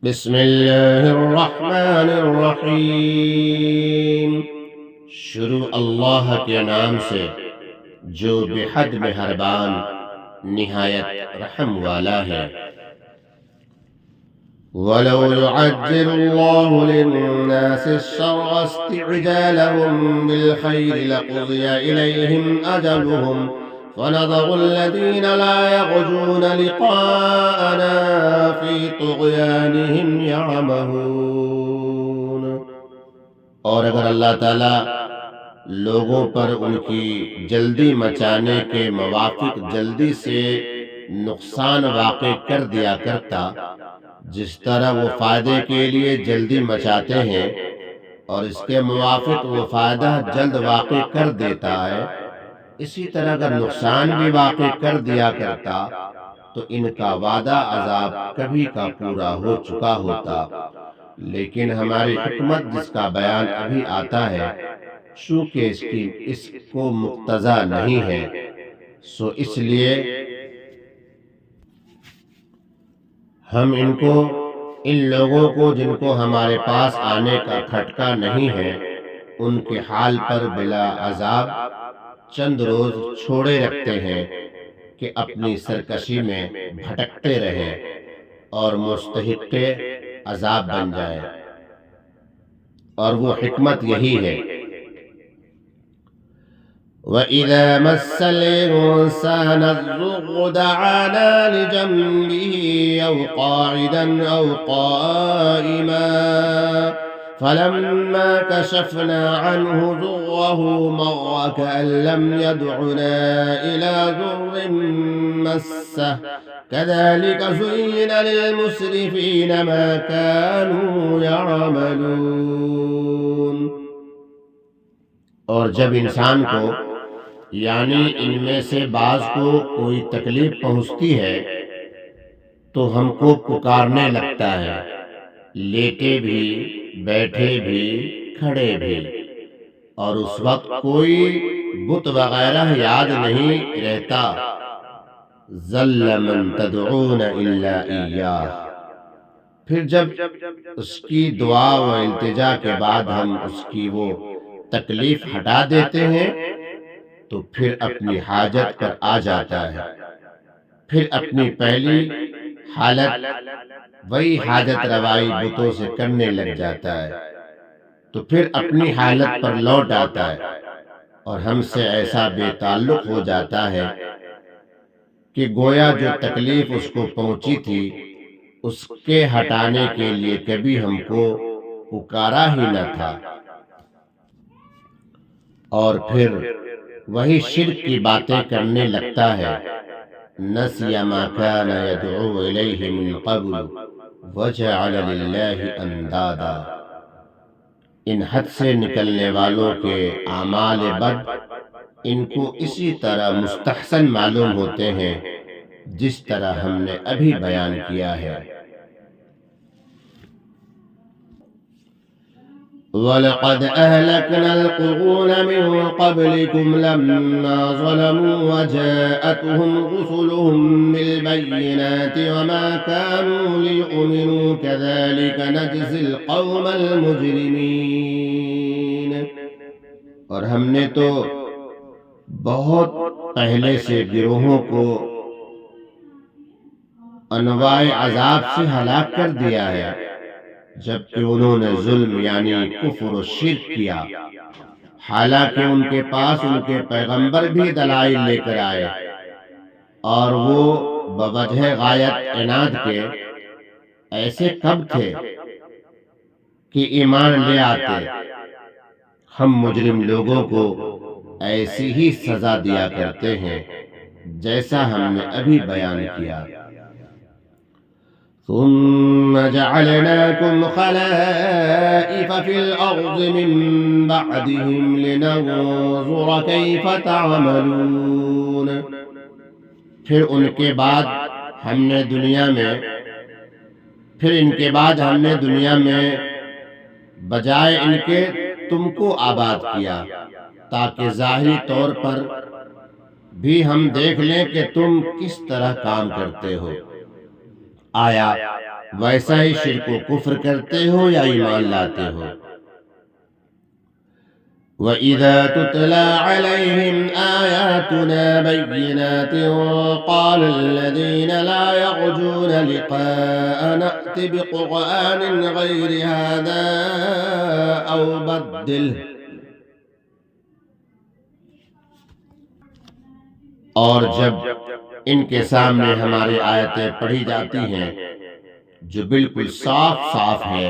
بسم اللہ الرحمن الرحیم۔ شروع اللہ کے نام سے جو بے حد مہربان نہایت رحم والا ہے۔ وَلَوْ يُعَجِّلُ اللَّهُ لِلنَّاسِ الشَّرَّ اسْتِعْجَالَهُم بِالْخَيْرِ لَقُضِيَ إِلَيْهِمْ أَجَلُهُمْ فَنَذَرُ الَّذِينَ لَا يَرْجُونَ لِقَاءَنَا فِي طُغْيَانِهِمْ يَعْمَهُونَ۔ اور اگر اللہ تعالیٰ لوگوں پر ان کی جلدی مچانے کے موافق جلدی سے نقصان واقع کر دیا کرتا، جس طرح وہ فائدے کے لیے جلدی مچاتے ہیں اور اس کے موافق وہ فائدہ جلد واقع کر دیتا ہے، اسی طرح اگر نقصان بھی واقع کر دیا کرتا تو ان کا وعدہ عذاب کبھی کا پورا ہو چکا ہوتا، لیکن ہماری حکمت جس کا بیان ابھی آتا ہے چونکہ اس کو مقتضا نہیں ہے، سو اس لیے ہم ان لوگوں کو جن کو ہمارے پاس آنے کا کھٹکا نہیں ہے ان کے حال پر بلا عذاب چند روز چھوڑے رکھتے ہیں کہ اپنی سرکشی میں بھٹکتے رہیں اور مستحق عذاب بن جائیں، اور وہ حکمت یہی ہے۔ وَإِذَا مَسَّ الْإِنسَانَ الضُّرُّ دَعَانَا لِجَنبِهِ أَوْ قَاعِدًا أَوْ قَائِمًا فَلَمَّا كَشَفْنَا عَنْهُ ضُرَّهُ مَرَّ كَأَن لَّمْ يَدْعُنَا إِلَى ضُرٍّ مَّسَّهُ كَذَلِكَ زُيِّنَ لِلْمُسْرِفِينَ مَا كَانُوا يَعْمَلُونَ۔ اور جب انسان کو یعنی ان میں سے بعض کو کوئی تکلیف پہنچتی ہے تو ہم کو پکارنے لگتا ہے، لیٹے بھی، بیٹھے بھی، کھڑے بھی، اور اس وقت کوئی بت وغیرہ یاد نہیں رہتا۔ ذل من تدعون الا ایاہ۔ پھر جب اس کی دعا و التجا کے بعد ہم اس کی وہ تکلیف ہٹا دیتے ہیں تو پھر اپنی حاجت پر آ جاتا ہے، پھر اپنی پہلی حالت وہی حاجت روائی بتوں سے کرنے لگ جاتا ہے، تو پھر اپنی حالت پر لوٹ آتا ہے اور ہم سے ایسا بے تعلق ہو جاتا ہے کہ گویا جو تکلیف اس کو پہنچی تھی اس کے ہٹانے کے لیے کبھی ہم کو پکارا ہی نہ تھا، اور پھر وہی شرک کی باتیں کرنے لگتا ہے۔ نسی ما كان يدعو الیہ من قبل وجعل للہ اندادا۔ ان حد سے نکلنے والوں کے اعمال بد ان کو اسی طرح مستحسن معلوم ہوتے ہیں جس طرح ہم نے ابھی بیان کیا ہے۔ وَلَقَدْ أَهْلَكْنَا الْقُرُونَ مِن قَبْلِكُمْ لَمَّا ظَلَمُوا وَجَاءَتْهُمْ رُسُلُهُم بِالْبَيِّنَاتِ وَمَا كَانُوا لِيُؤْمِنُوا كَذَلِكَ نَجْزِي الْقَوْمَ الْمُجْرِمِينَ۔ اور ہم نے تو بہت پہلے سے گروہوں کو انواع عذاب سے ہلاک کر دیا ہے جبکہ انہوں نے ظلم یعنی کفر و شرک کیا، حالانکہ ان کے پاس ان کے پیغمبر بھی دلائل لے کر آئے اور وہ بوجہ غایت عناد کے ایسے کب تھے کہ ایمان لے آتے۔ ہم مجرم لوگوں کو ایسی ہی سزا دیا کرتے ہیں جیسا ہم نے ابھی بیان کیا۔ ثم جعلناكم خلائف في الأرض من بعدهم لننظر كيف تعملون۔ پھر ان کے بعد ہم نے دنیا میں بجائے ان کے تم کو آباد کیا تاکہ ظاہری طور پر بھی ہم دیکھ لیں کہ تم کس طرح کام کرتے ہو۔ آیا ویسا ہی شرک و کفر کرتے ہو یا ایمان لاتے ہو۔ وَإِذَا تُتْلَى عَلَيْهِمْ آيَاتُنَا بَيِّنَاتٍ قَالَ الَّذِينَ لَا يَرْجُونَ لِقَاءَنَا ائْتِ بِقُرْآنٍ غَيْرِ هَذَا أَوْ بَدِّلْهُ۔ اور جب ان کے سامنے ہماری آیتیں پڑھی جاتی ہیں جو بالکل صاف صاف ہے،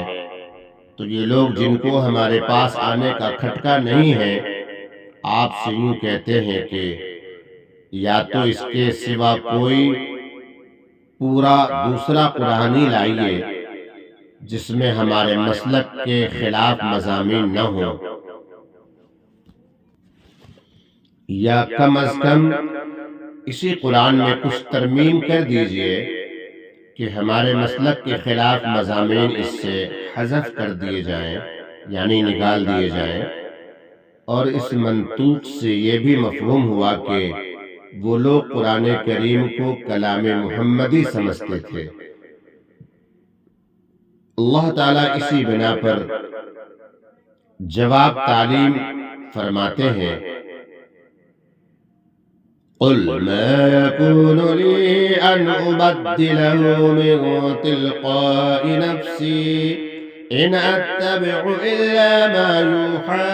تو یہ لوگ جن کو ہمارے پاس آنے کا کھٹکا نہیں ہے، آپ سے یوں کہتے ہیں کہ یا تو اس کے سوا کوئی پورا دوسرا قرآن ہی لائیے جس میں ہمارے مسلک کے خلاف مضامین نہ ہوں، یا کم از کم اسی قرآن میں کچھ ترمیم کر دیجئے کہ ہمارے مسلک کے خلاف مضامین اس سے حذف کر دیے جائیں، یعنی نکال دیے جائیں۔ اور اس منطوق سے یہ بھی مفہوم ہوا کہ وہ لوگ قرآن کریم کو کلام محمدی سمجھتے تھے۔ اللہ تعالیٰ اسی بنا پر جواب تعلیم فرماتے ہیں، قُلْ مَا يَكُونُ لِي أَنْ أُبَدِّلَهُ مِن تِلْقَاءِ نَفْسِي إِنْ أَتَّبِعُ إِلَّا مَا يُوحَىٰ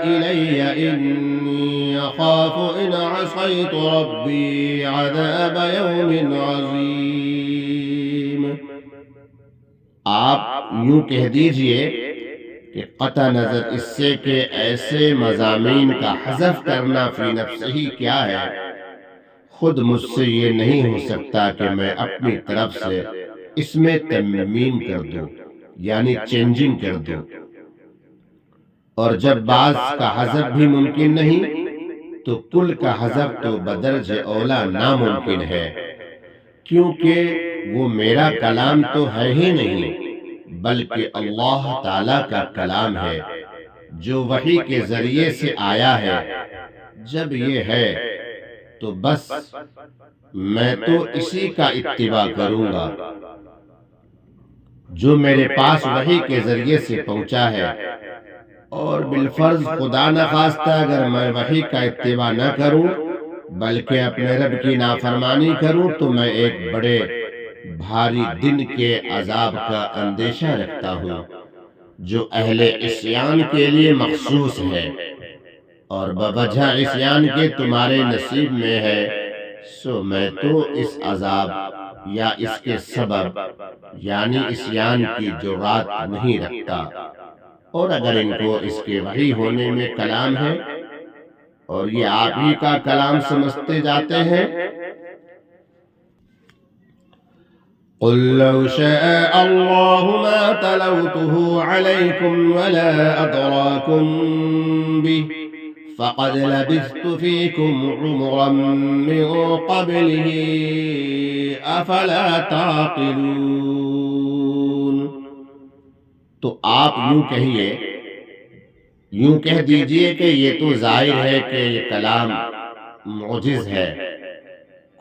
إِلَيَّ إِنِّي أَخَافُ إِنْ عَصَيْتُ رَبِّي عَذَابَ يَوْمٍ عَظِيمٍ۔ آپ یوں کہہ دیجئے کہ قطع نظر اس سے کہ ایسے مضامین کا حذف کرنا فی نفس ہی کیا ہے، خود مجھ سے یہ نہیں ہو سکتا کہ میں اپنی طرف سے اس میں ترمیم کر دوں، یعنی چینجنگ کر دوں۔ اور جب بعض کا حذف بھی ممکن نہیں تو کل کا حذف تو بدرج اولا ناممکن ہے، کیونکہ وہ میرا کلام تو ہے ہی نہیں بلکہ اللہ تعالیٰ کا کلام ہے جو وحی کے ذریعے سے آیا ہے۔ جب یہ ہے تو بس میں تو اسی کا اتباع کروں گا جو میرے پاس وحی کے ذریعے سے پہنچا ہے، اور بالفرض خدا نخواستہ اگر میں وحی کا اتباع نہ کروں بلکہ اپنے رب کی نافرمانی کروں تو میں ایک بڑے بھاری دن کے عذاب کا اندیشہ رکھتا ہوں جو اہل عصیان کے لیے مخصوص ہے، اور بوجہ عصیان کے تمہارے نصیب میں ہے، سو میں تو اس عذاب یا اس کے سبب یعنی عصیان کی جرات نہیں رکھتا۔ اور اگر ان کو اس کے وحی ہونے میں کلام ہے اور یہ آپ ہی کا کلام سمجھتے جاتے ہیں، قُلْ لَوْ شَاءَ اللَّهُ مَا تَلَوْتُهُ عَلَيْكُمْ وَلَا أَدْرَاكُمْ بِهِ فَقَدْ لَبِثْتُ فِيكُمْ عُمُرًا مِّن قَبْلِهِ أَفَلَا تَعْقِلُونَ۔ تو آپ یوں کہہ دیجئے کہ یہ تو ظاہر ہے کہ یہ کلام معجز ہے،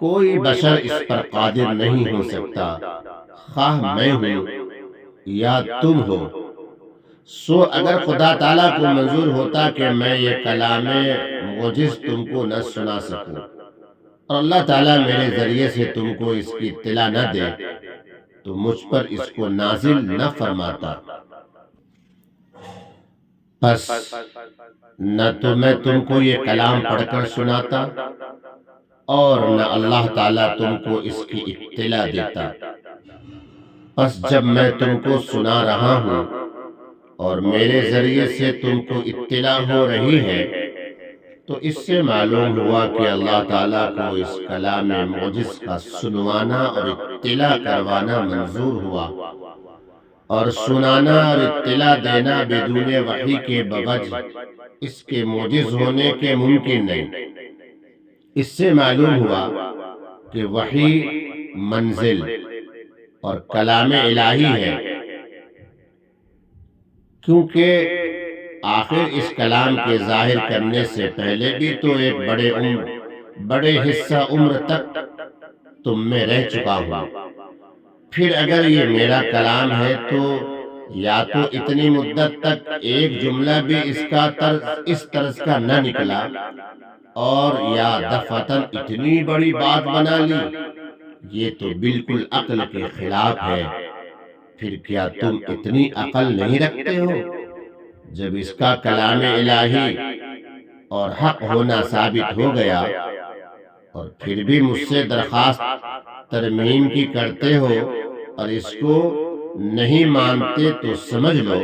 کوئی بشر اس پر قادر نہیں ہو سکتا، خواہ میں ہوں یا تم ہو۔ سو اگر خدا تعالیٰ کو منظور ہوتا کہ میں یہ کلام معجز تم کو نہ سنا سکوں اور اللہ تعالیٰ میرے ذریعے سے تم کو اس کی اطلاع نہ دے تو مجھ پر اس کو نازل نہ فرماتا، بس نہ تو میں تم کو یہ کلام پڑھ کر سناتا اور نہ اللہ تعالیٰ تم کو اس کی اطلاع دیتا۔ بس جب میں تم کو سنا رہا ہوں اور میرے ذریعے سے تم کو اطلاع ہو رہی ہے تو اس سے معلوم ہوا کہ اللہ تعالیٰ کو اس کلام معجز کا سنوانا اور اطلاع کروانا منظور ہوا، اور سنانا اور اطلاع دینا بدون وحی کے بوجہ اس کے معجز ہونے کے ممکن نہیں۔ اس سے معلوم ہوا کہ وحی منزل اور کلام الہی ہے، کیونکہ آخر اس کلام کے ظاہر کرنے سے پہلے بھی تو ایک بڑے حصہ عمر تک تم میں رہ چکا ہوں، پھر اگر یہ میرا کلام ہے تو یا تو اتنی مدت تک ایک جملہ بھی اس طرز کا نہ نکلا، اور یا دفعتاً اتنی بڑی بات بنا لی۔ یہ تو بالکل عقل کے خلاف ہے۔ پھر کیا تم اتنی عقل نہیں رکھتے ہو؟ جب اس کا کلام الہی اور حق ہونا ثابت ہو گیا اور پھر بھی مجھ سے درخواست ترمیم کی کرتے ہو اور اس کو نہیں مانتے، تو سمجھ لو